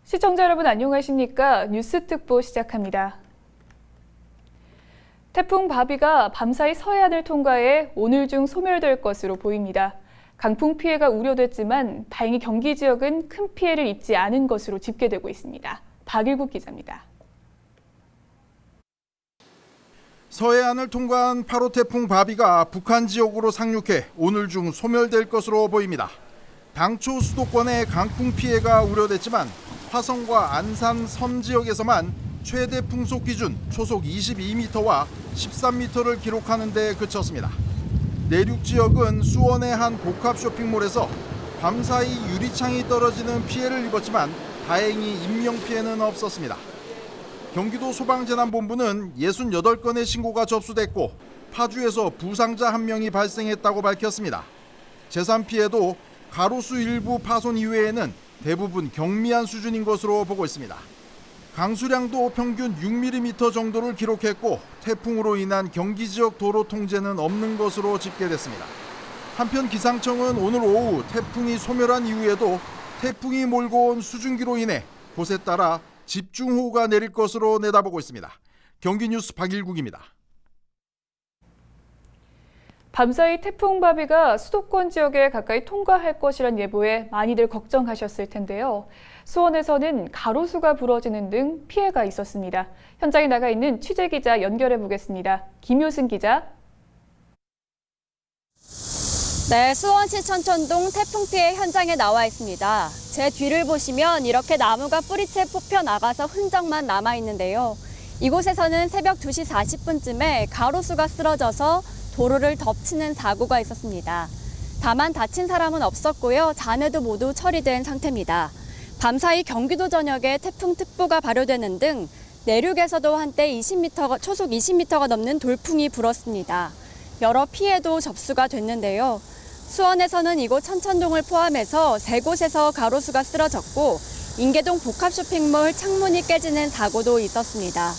시청자 여러분 안녕하십니까? 뉴스 특보 시작합니다. 태풍 바비가 밤사이 서해안을 통과해 오늘 중 소멸될 것으로 보입니다. 강풍 피해가 우려됐지만 다행히 경기 지역은 큰 피해를 입지 않은 것으로 집계되고 있습니다. 박일국 기자입니다. 서해안을 통과한 8호 태풍 바비가 북한 지역으로 상륙해 오늘 중 소멸될 것으로 보입니다. 당초 수도권에 강풍 피해가 우려됐지만 화성과 안산 섬 지역에서만 최대 풍속 기준 초속 22m와 13m를 기록하는 데 그쳤습니다. 내륙 지역은 수원의 한 복합 쇼핑몰에서 밤사이 유리창이 떨어지는 피해를 입었지만 다행히 인명피해는 없었습니다. 경기도 소방재난본부는 68건의 신고가 접수됐고 파주에서 부상자 1명이 발생했다고 밝혔습니다. 재산 피해도 가로수 일부 파손 이외에는 대부분 경미한 수준인 것으로 보고 있습니다. 강수량도 평균 6mm 정도를 기록했고 태풍으로 인한 경기 지역 도로 통제는 없는 것으로 집계됐습니다. 한편 기상청은 오늘 오후 태풍이 소멸한 이후에도 태풍이 몰고 온 수증기로 인해 곳에 따라 집중호우가 내릴 것으로 내다보고 있습니다. 경기뉴스 박일국입니다. 밤사이 태풍 바비가 수도권 지역에 가까이 통과할 것이란 예보에 많이들 걱정하셨을 텐데요. 수원에서는 가로수가 부러지는 등 피해가 있었습니다. 현장에 나가 있는 취재기자 연결해 보겠습니다. 김효승 기자. 네, 수원시 천천동 태풍 피해 현장에 나와 있습니다. 제 뒤를 보시면 이렇게 나무가 뿌리채 뽑혀 나가서 흔적만 남아 있는데요. 이곳에서는 새벽 2시 40분쯤에 가로수가 쓰러져서 도로를 덮치는 사고가 있었습니다. 다만 다친 사람은 없었고요. 잔해도 모두 처리된 상태입니다. 밤사이 경기도 전역에 태풍특보가 발효되는 등 내륙에서도 한때 초속 20m가 넘는 돌풍이 불었습니다. 여러 피해도 접수가 됐는데요. 수원에서는 이곳 천천동을 포함해서 3곳에서 가로수가 쓰러졌고 인계동 복합쇼핑몰 창문이 깨지는 사고도 있었습니다.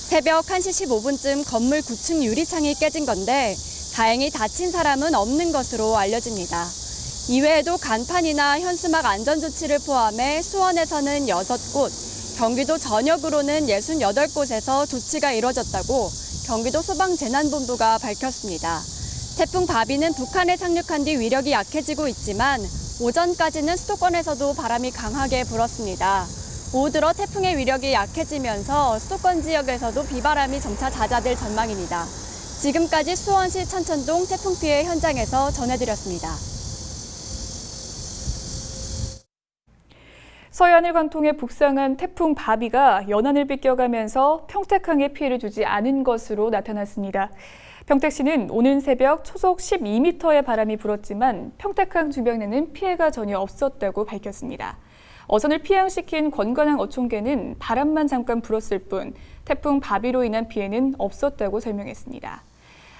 새벽 1시 15분쯤 건물 9층 유리창이 깨진 건데 다행히 다친 사람은 없는 것으로 알려집니다. 이외에도 간판이나 현수막 안전조치를 포함해 수원에서는 6곳, 경기도 전역으로는 68곳에서 조치가 이뤄졌다고 경기도 소방재난본부가 밝혔습니다. 태풍 바비는 북한에 상륙한 뒤 위력이 약해지고 있지만 오전까지는 수도권에서도 바람이 강하게 불었습니다. 오후 들어 태풍의 위력이 약해지면서 수도권 지역에서도 비바람이 점차 잦아들 전망입니다. 지금까지 수원시 천천동 태풍 피해 현장에서 전해드렸습니다. 서해안을 관통해 북상한 태풍 바비가 연안을 비껴가면서 평택항에 피해를 주지 않은 것으로 나타났습니다. 평택시는 오는 새벽 초속 12m의 바람이 불었지만 평택항 주변에는 피해가 전혀 없었다고 밝혔습니다. 어선을 피항시킨 권관항 어촌계는 바람만 잠깐 불었을 뿐 태풍 바비로 인한 피해는 없었다고 설명했습니다.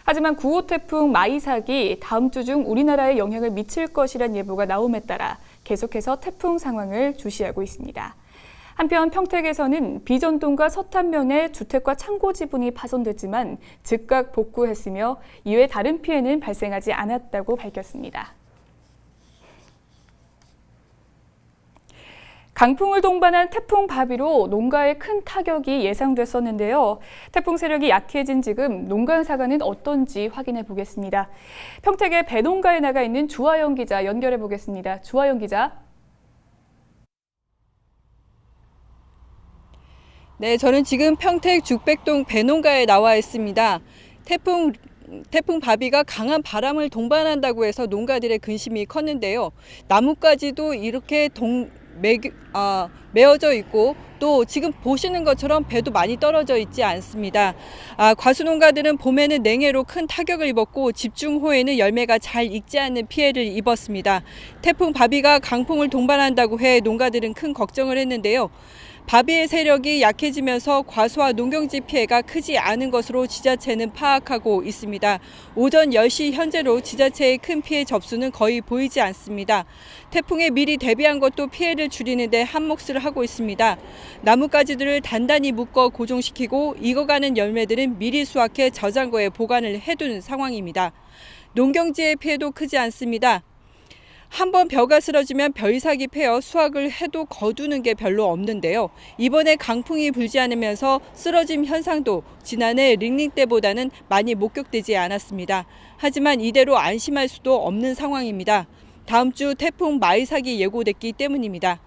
하지만 9호 태풍 마이삭이 다음 주 중 우리나라에 영향을 미칠 것이란 예보가 나옴에 따라 계속해서 태풍 상황을 주시하고 있습니다. 한편 평택에서는 비전동과 서탄면의 주택과 창고 지분이 파손됐지만 즉각 복구했으며 이외 다른 피해는 발생하지 않았다고 밝혔습니다. 강풍을 동반한 태풍 바비로 농가에 큰 타격이 예상됐었는데요. 태풍 세력이 약해진 지금 농가 상황은 어떤지 확인해 보겠습니다. 평택의 배농가에 나가 있는 주하영 기자 연결해 보겠습니다. 주하영 기자. 네, 저는 지금 평택 죽백동 배농가에 나와 있습니다. 태풍 바비가 강한 바람을 동반한다고 해서 농가들의 근심이 컸는데요. 나뭇가지도 이렇게 메어져 있고 또 지금 보시는 것처럼 배도 많이 떨어져 있지 않습니다. 과수농가들은 봄에는 냉해로 큰 타격을 입었고 집중호에는 열매가 잘 익지 않는 피해를 입었습니다. 태풍 바비가 강풍을 동반한다고 해 농가들은 큰 걱정을 했는데요. 바비의 세력이 약해지면서 과수와 농경지 피해가 크지 않은 것으로 지자체는 파악하고 있습니다. 오전 10시 현재로 지자체의 큰 피해 접수는 거의 보이지 않습니다. 태풍에 미리 대비한 것도 피해를 줄이는 데 한몫을 하고 있습니다. 나뭇가지들을 단단히 묶어 고정시키고 익어가는 열매들은 미리 수확해 저장고에 보관을 해두는 상황입니다. 농경지의 피해도 크지 않습니다. 한번 벼가 쓰러지면 별사기 패여 수확을 해도 거두는 게 별로 없는데요. 이번에 강풍이 불지 않으면서 쓰러짐 현상도 지난해 링링 때보다는 많이 목격되지 않았습니다. 하지만 이대로 안심할 수도 없는 상황입니다. 다음 주 태풍 마이삭이 예고됐기 때문입니다.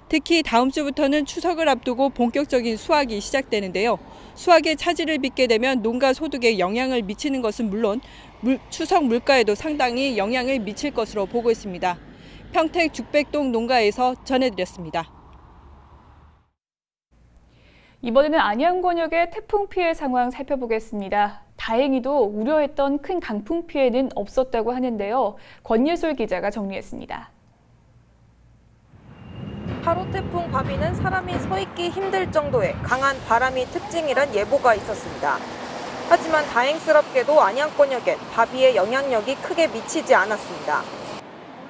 특히 다음 주부터는 추석을 앞두고 본격적인 수확이 시작되는데요. 수확에 차질을 빚게 되면 농가 소득에 영향을 미치는 것은 물론 추석 물가에도 상당히 영향을 미칠 것으로 보고 있습니다. 평택 죽백동 농가에서 전해드렸습니다. 이번에는 안양 권역의 태풍 피해 상황 살펴보겠습니다. 다행히도 우려했던 큰 강풍 피해는 없었다고 하는데요. 권예솔 기자가 정리했습니다. 8호 태풍 바비는 사람이 서 있기 힘들 정도의 강한 바람이 특징이란 예보가 있었습니다. 하지만 다행스럽게도 안양권역엔 바비의 영향력이 크게 미치지 않았습니다.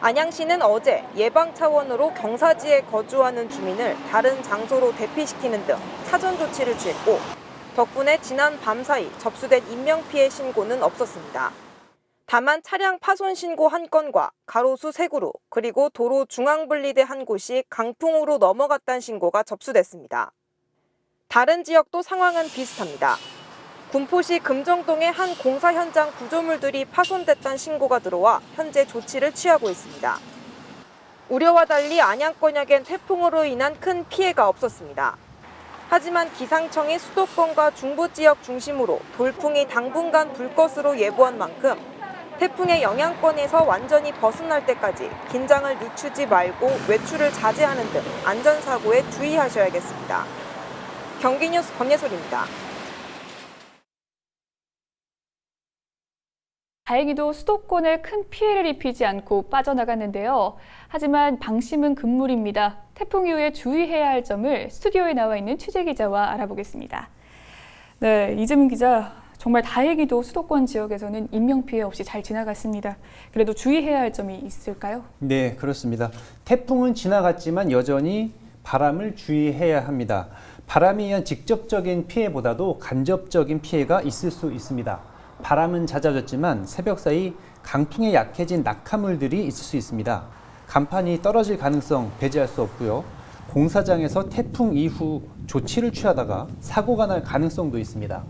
안양시는 어제 예방 차원으로 경사지에 거주하는 주민을 다른 장소로 대피시키는 등 사전 조치를 취했고 덕분에 지난 밤 사이 접수된 인명피해 신고는 없었습니다. 다만 차량 파손 신고 1건과 가로수 3그루 그리고 도로 중앙분리대 한 곳이 강풍으로 넘어갔다는 신고가 접수됐습니다. 다른 지역도 상황은 비슷합니다. 군포시 금정동의 한 공사 현장 구조물들이 파손됐다는 신고가 들어와 현재 조치를 취하고 있습니다. 우려와 달리 안양권역엔 태풍으로 인한 큰 피해가 없었습니다. 하지만 기상청이 수도권과 중부 지역 중심으로 돌풍이 당분간 불 것으로 예보한 만큼 태풍의 영향권에서 완전히 벗어날 때까지 긴장을 늦추지 말고 외출을 자제하는 등 안전사고에 주의하셔야겠습니다. 경기뉴스 권예솔입니다. 다행히도 수도권에 큰 피해를 입히지 않고 빠져나갔는데요. 하지만 방심은 금물입니다. 태풍 이후에 주의해야 할 점을 스튜디오에 나와 있는 취재기자와 알아보겠습니다. 네, 이재문 기자. 정말 다행히도 수도권 지역에서는 인명피해 없이 잘 지나갔습니다. 그래도 주의해야 할 점이 있을까요? 네, 그렇습니다. 태풍은 지나갔지만 여전히 바람을 주의해야 합니다. 바람에 의한 직접적인 피해보다도 간접적인 피해가 있을 수 있습니다. 바람은 잦아졌지만 새벽 사이 강풍에 약해진 낙하물들이 있을 수 있습니다. 간판이 떨어질 가능성 배제할 수 없고요. 공사장에서 태풍 이후 조치를 취하다가 사고가 날 가능성도 있습니다.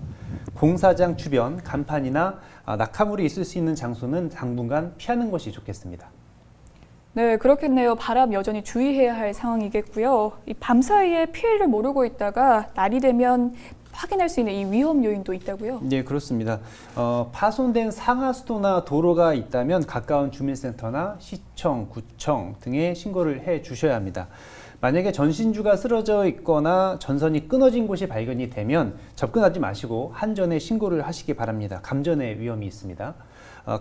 공사장 주변 간판이나 낙하물이 있을 수 있는 장소는 당분간 피하는 것이 좋겠습니다. 네, 그렇겠네요. 바람 여전히 주의해야 할 상황이겠고요. 이 밤 사이에 피해를 모르고 있다가 날이 되면 확인할 수 있는 이 위험 요인도 있다고요? 네, 그렇습니다. 파손된 상하수도나 도로가 있다면 가까운 주민센터나 시청, 구청 등에 신고를 해 주셔야 합니다. 만약에 전신주가 쓰러져 있거나 전선이 끊어진 곳이 발견이 되면 접근하지 마시고 한전에 신고를 하시기 바랍니다. 감전의 위험이 있습니다.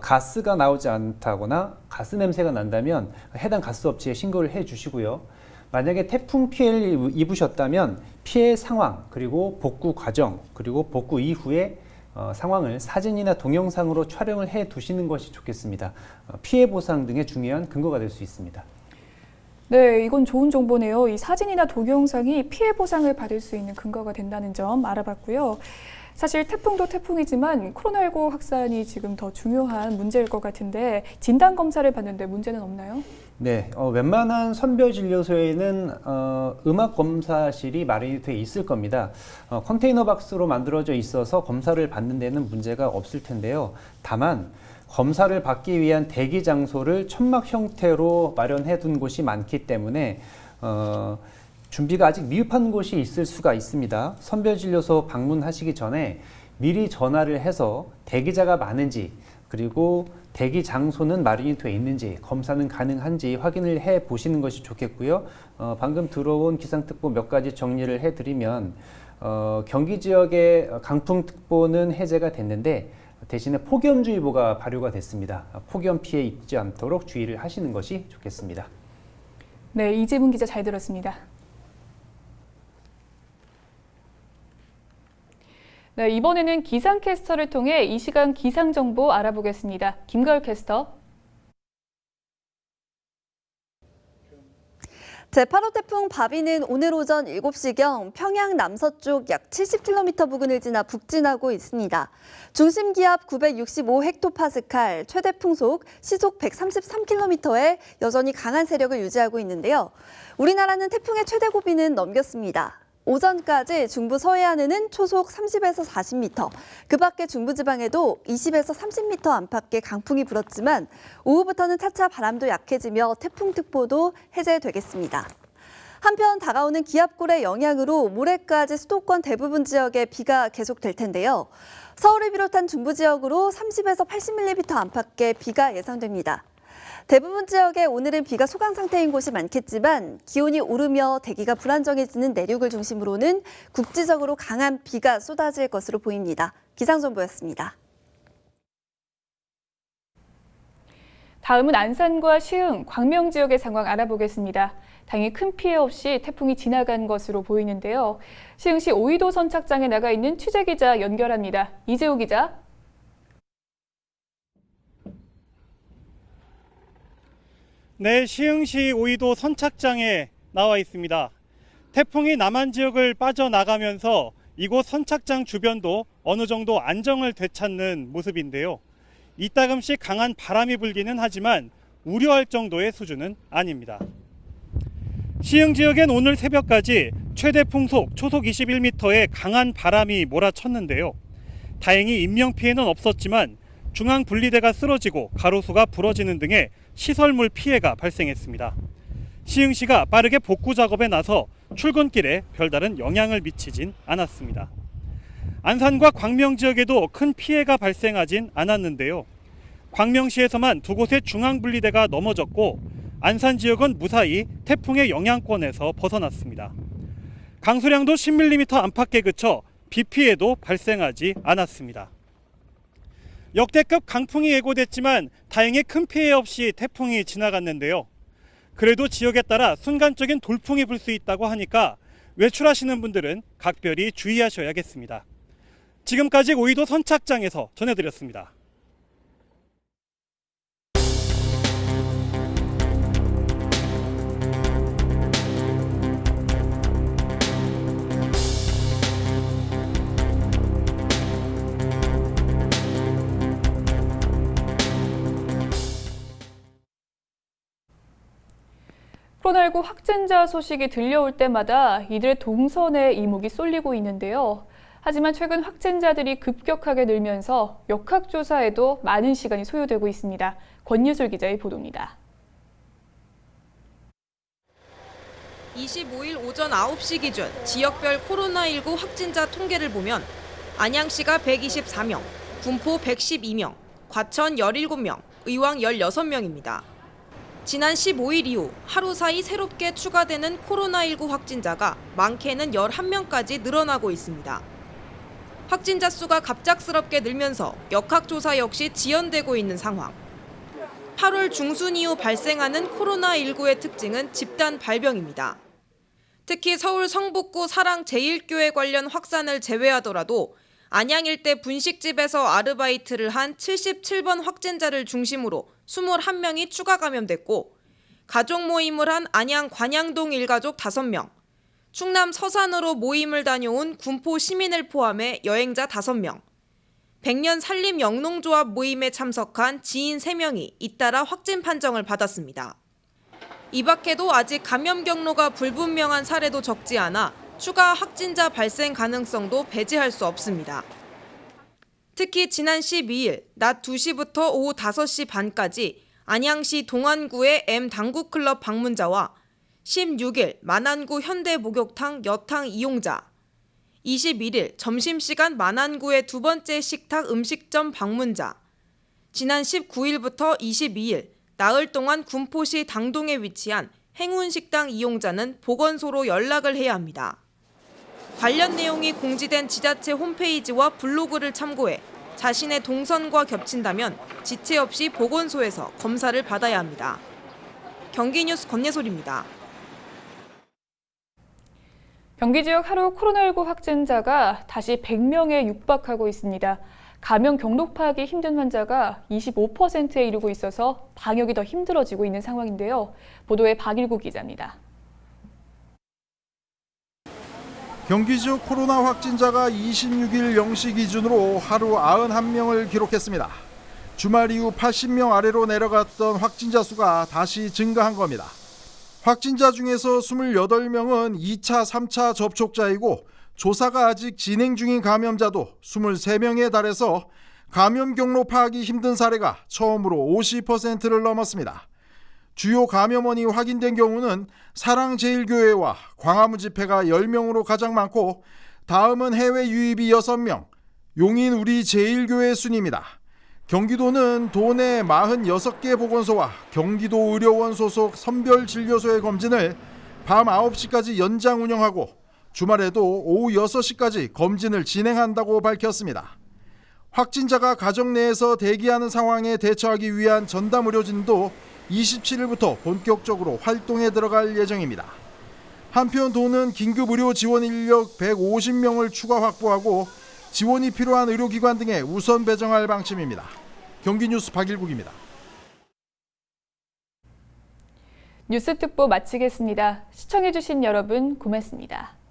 가스가 나오지 않다거나 가스 냄새가 난다면 해당 가스업체에 신고를 해 주시고요. 만약에 태풍 피해를 입으셨다면 피해 상황, 그리고 복구 과정, 그리고 복구 이후의 상황을 사진이나 동영상으로 촬영을 해 두시는 것이 좋겠습니다. 피해 보상 등의 중요한 근거가 될 수 있습니다. 네, 이건 좋은 정보네요. 이 사진이나 동영상이 피해 보상을 받을 수 있는 근거가 된다는 점 알아봤고요. 사실 태풍도 태풍이지만 코로나19 확산이 지금 더 중요한 문제일 것 같은데 진단 검사를 받는데 문제는 없나요? 네, 웬만한 선별진료소에는 음악 검사실이 마련이 돼 있을 겁니다. 컨테이너 박스로 만들어져 있어서 검사를 받는 데는 문제가 없을 텐데요. 다만 검사를 받기 위한 대기 장소를 천막 형태로 마련해 둔 곳이 많기 때문에 준비가 아직 미흡한 곳이 있을 수가 있습니다. 선별진료소 방문하시기 전에 미리 전화를 해서 대기자가 많은지 그리고 대기 장소는 마련이 돼 있는지 검사는 가능한지 확인을 해 보시는 것이 좋겠고요. 방금 들어온 기상특보 몇 가지 정리를 해드리면 경기 지역의 강풍특보는 해제가 됐는데 대신에 폭염주의보가 발효가 됐습니다. 폭염 피해 입지 않도록 주의를 하시는 것이 좋겠습니다. 네, 이재문 기자 잘 들었습니다. 네, 이번에는 기상캐스터를 통해 이 시간 기상정보 알아보겠습니다. 김가을 캐스터. 제8호 태풍 바비는 오늘 오전 7시경 평양 남서쪽 약 70km 부근을 지나 북진하고 있습니다. 중심 기압 965헥토파스칼, 최대 풍속 시속 133km에 여전히 강한 세력을 유지하고 있는데요. 우리나라는 태풍의 최대 고비는 넘겼습니다. 오전까지 중부 서해안에는 초속 30에서 40m, 그 밖에 중부지방에도 20에서 30m 안팎의 강풍이 불었지만 오후부터는 차차 바람도 약해지며 태풍특보도 해제되겠습니다. 한편 다가오는 기압골의 영향으로 모레까지 수도권 대부분 지역에 비가 계속될 텐데요. 서울을 비롯한 중부 지역으로 30에서 80mm 안팎의 비가 예상됩니다. 대부분 지역에 오늘은 비가 소강 상태인 곳이 많겠지만 기온이 오르며 대기가 불안정해지는 내륙을 중심으로는 국지적으로 강한 비가 쏟아질 것으로 보입니다. 기상정보였습니다. 다음은 안산과 시흥, 광명 지역의 상황 알아보겠습니다. 다행히 큰 피해 없이 태풍이 지나간 것으로 보이는데요. 시흥시 오이도 선착장에 나가 있는 취재기자 연결합니다. 이재호 기자. 네, 시흥시 오이도 선착장에 나와 있습니다. 태풍이 남한 지역을 빠져나가면서 이곳 선착장 주변도 어느 정도 안정을 되찾는 모습인데요. 이따금씩 강한 바람이 불기는 하지만 우려할 정도의 수준은 아닙니다. 시흥 지역엔 오늘 새벽까지 최대 풍속 초속 21m의 강한 바람이 몰아쳤는데요. 다행히 인명피해는 없었지만 중앙 분리대가 쓰러지고 가로수가 부러지는 등의 시설물 피해가 발생했습니다. 시흥시가 빠르게 복구 작업에 나서 출근길에 별다른 영향을 미치진 않았습니다. 안산과 광명 지역에도 큰 피해가 발생하진 않았는데요. 광명시에서만 두 곳의 중앙 분리대가 넘어졌고 안산 지역은 무사히 태풍의 영향권에서 벗어났습니다. 강수량도 10mm 안팎에 그쳐 비 피해도 발생하지 않았습니다. 역대급 강풍이 예고됐지만 다행히 큰 피해 없이 태풍이 지나갔는데요. 그래도 지역에 따라 순간적인 돌풍이 불 수 있다고 하니까 외출하시는 분들은 각별히 주의하셔야겠습니다. 지금까지 오이도 선착장에서 전해드렸습니다. 코로나19 확진자 소식이 들려올 때마다 이들의 동선에 이목이 쏠리고 있는데요. 하지만 최근 확진자들이 급격하게 늘면서 역학조사에도 많은 시간이 소요되고 있습니다. 권유술 기자의 보도입니다. 25일 오전 9시 기준 지역별 코로나19 확진자 통계를 보면 안양시가 124명, 군포 112명, 과천 17명, 의왕 16명입니다. 지난 15일 이후 하루 사이 새롭게 추가되는 코로나19 확진자가 많게는 11명까지 늘어나고 있습니다. 확진자 수가 갑작스럽게 늘면서 역학조사 역시 지연되고 있는 상황. 8월 중순 이후 발생하는 코로나19의 특징은 집단 발병입니다. 특히 서울 성북구 사랑 제1교회 관련 확산을 제외하더라도 안양 일대 분식집에서 아르바이트를 한 77번 확진자를 중심으로 21명이 추가 감염됐고 가족 모임을 한 안양 관양동 일가족 5명, 충남 서산으로 모임을 다녀온 군포 시민을 포함해 여행자 5명, 백년 산림 영농조합 모임에 참석한 지인 3명이 잇따라 확진 판정을 받았습니다. 이 밖에도 아직 감염 경로가 불분명한 사례도 적지 않아 추가 확진자 발생 가능성도 배제할 수 없습니다. 특히 지난 12일 낮 2시부터 오후 5시 반까지 안양시 동안구의 M 당구클럽 방문자와 16일 만안구 현대목욕탕 여탕 이용자, 21일 점심시간 만안구의 두 번째 식탁 음식점 방문자, 지난 19일부터 22일 나흘 동안 군포시 당동에 위치한 행운식당 이용자는 보건소로 연락을 해야 합니다. 관련 내용이 공지된 지자체 홈페이지와 블로그를 참고해 자신의 동선과 겹친다면 지체 없이 보건소에서 검사를 받아야 합니다. 경기뉴스 권예솔입니다. 경기 지역 하루 코로나19 확진자가 다시 100명에 육박하고 있습니다. 감염 경로 파악이 힘든 환자가 25%에 이르고 있어서 방역이 더 힘들어지고 있는 상황인데요. 보도에 박일구 기자입니다. 경기 지 코로나 확진자가 26일 0시 기준으로 하루 91명을 기록했습니다. 주말 이후 80명 아래로 내려갔던 확진자 수가 다시 증가한 겁니다. 확진자 중에서 28명은 2차, 3차 접촉자이고 조사가 아직 진행 중인 감염자도 23명에 달해서 감염 경로 파악이 힘든 사례가 처음으로 50%를 넘었습니다. 주요 감염원이 확인된 경우는 사랑제일교회와 광화문 집회가 10명으로 가장 많고 다음은 해외 유입이 6명, 용인 우리제일교회 순입니다. 경기도는 도내 46개 보건소와 경기도 의료원 소속 선별진료소의 검진을 밤 9시까지 연장 운영하고 주말에도 오후 6시까지 검진을 진행한다고 밝혔습니다. 확진자가 가정 내에서 대기하는 상황에 대처하기 위한 전담 의료진도 27일부터 본격적으로 활동에 들어갈 예정입니다. 한편 도는 긴급 의료 지원 인력 150명을 추가 확보하고 지원이 필요한 의료기관 등에 우선 배정할 방침입니다. 경기뉴스 박일국입니다. 뉴스 특보 마치겠습니다. 시청해주신 여러분 고맙습니다.